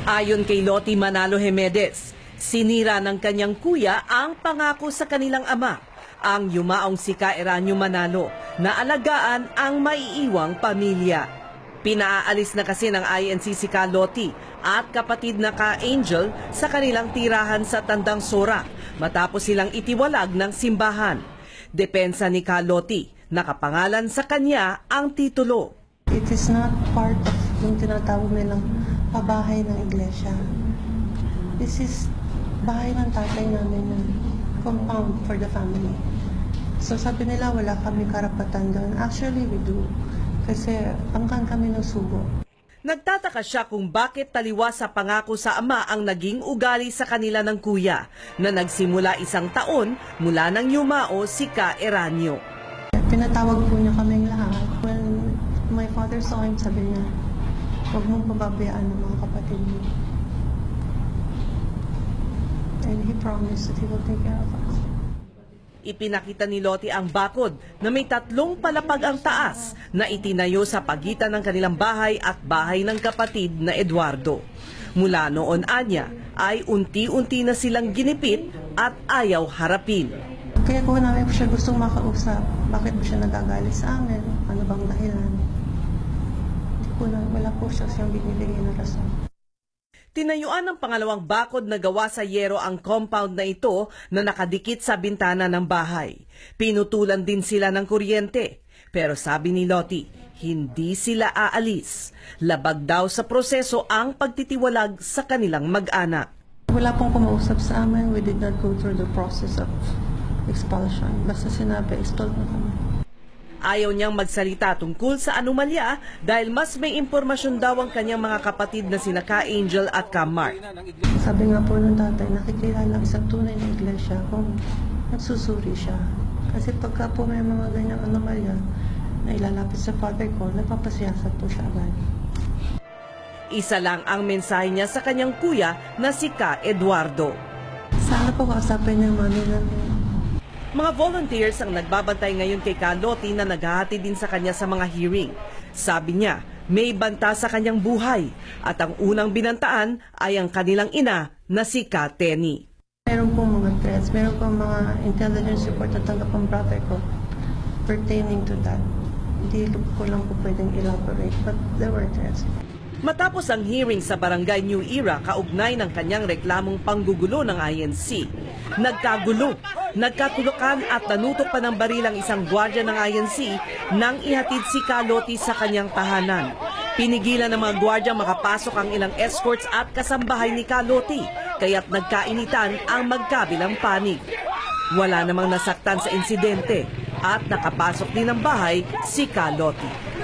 Ayon kay Lottie Manalo Jimenez, sinira ng kanyang kuya ang pangako sa kanilang ama, ang yumaong si Ka Eranio Manalo, na alagaan ang maiiwang pamilya. Pinaalis na kasi ng INC si Ka Lottie at kapatid na Ka Angel sa kanilang tirahan sa Tandang Sora matapos silang itiwalag ng simbahan. Depensa ni Ka Lottie, nakapangalan sa kanya ang titulo. It is not part of yung tinatawag nilang pabahay ng iglesia. This is bahay ng tatay namin, yung compound for the family. So sabi nila wala kami karapatan doon. Actually we do. Kasi angkan kami ng sugo. Nagtataka siya kung bakit taliwa sa pangako sa ama ang naging ugali sa kanila ng kuya na nagsimula 1 taon mula nang yumao si Ka Eranio. Pinatawag po niya kaming lahat. When my father saw him, sabi niya, huwag mong pababayaan ng mga kapatid mo. And he promised that he will take care of us. Ipinakita ni Lottie ang bakod na may 3 palapag ang taas na itinayo sa pagitan ng kanilang bahay at bahay ng kapatid na Eduardo. Mula noon anya ay unti-unti na silang ginipit at ayaw harapin. Kaya kung namin siya gustong makausap, bakit ba siya nagagalit sa amin? Ano bang dahilan? Wala po siyang binibigay na rason. Tinayuan ng pangalawang bakod na gawa sa yero ang compound na ito na nakadikit sa bintana ng bahay. Pinutulan din sila ng kuryente. Pero sabi ni Lottie, hindi sila aalis. Labag daw sa proseso ang pagtitiwalag sa kanilang mag-anak. Wala pong kumausap sa amin. We did not go through the process of expulsion. Basta sinabi, expel na kami. Ayaw niyang magsalita tungkol sa anomalya dahil mas may impormasyon daw ang kanyang mga kapatid na sina Ka Angel at Ka Mark. Sabi nga po ng tatay, nakikilala isang tunay na iglesia kung nagsusuri siya. Kasi pagka po may mga ganyang anomalya na ilalapit sa father ko, nagpapasiyasat po siya agad. Isa lang ang mensahe niya sa kanyang kuya na si Ka Eduardo. Sana po kausapin niya mami namin. Mga volunteers ang nagbabantay ngayon kay Ka Lottie na naghahati din sa kanya sa mga hearing. Sabi niya, may banta sa kanyang buhay at ang unang binantaan ay ang kanilang ina na si Ka Tenny. Meron pong mga threats, meron pong mga intelligence report na tanggap ang brother ko pertaining to that. Hindi ko lang po pwedeng elaborate, but there were threats. Matapos ang hearing sa Barangay New Era kaugnay ng kanyang reklamong panggugulo ng INC, nagkagulo, nagkatulukan at nanutok pa ng barilang isang gwardiya ng INC nang ihatid si Ka Lottie sa kanyang tahanan. Pinigilan ng mga gwardiya makapasok ang ilang escorts at kasambahay ni Ka Lottie, kaya't nagkainitan ang magkabilang panig. Wala namang nasaktan sa insidente at nakapasok din ng bahay si Ka Lottie.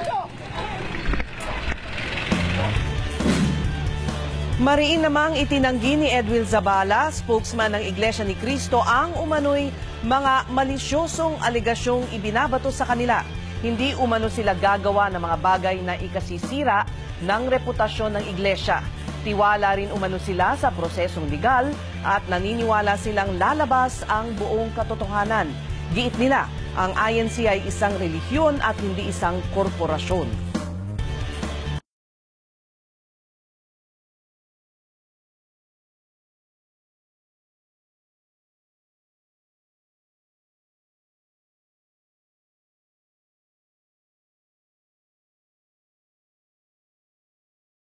Mariin namang itinanggi ni Edwin Zabala, spokesman ng Iglesia ni Cristo, ang umano'y mga malisyosong aligasyong ibinabato sa kanila. Hindi umano sila gagawa ng mga bagay na ikasisira ng reputasyon ng Iglesia. Tiwala rin umano sila sa prosesong legal at naniniwala silang lalabas ang buong katotohanan. Giit nila, ang INC ay isang relihiyon at hindi isang korporasyon.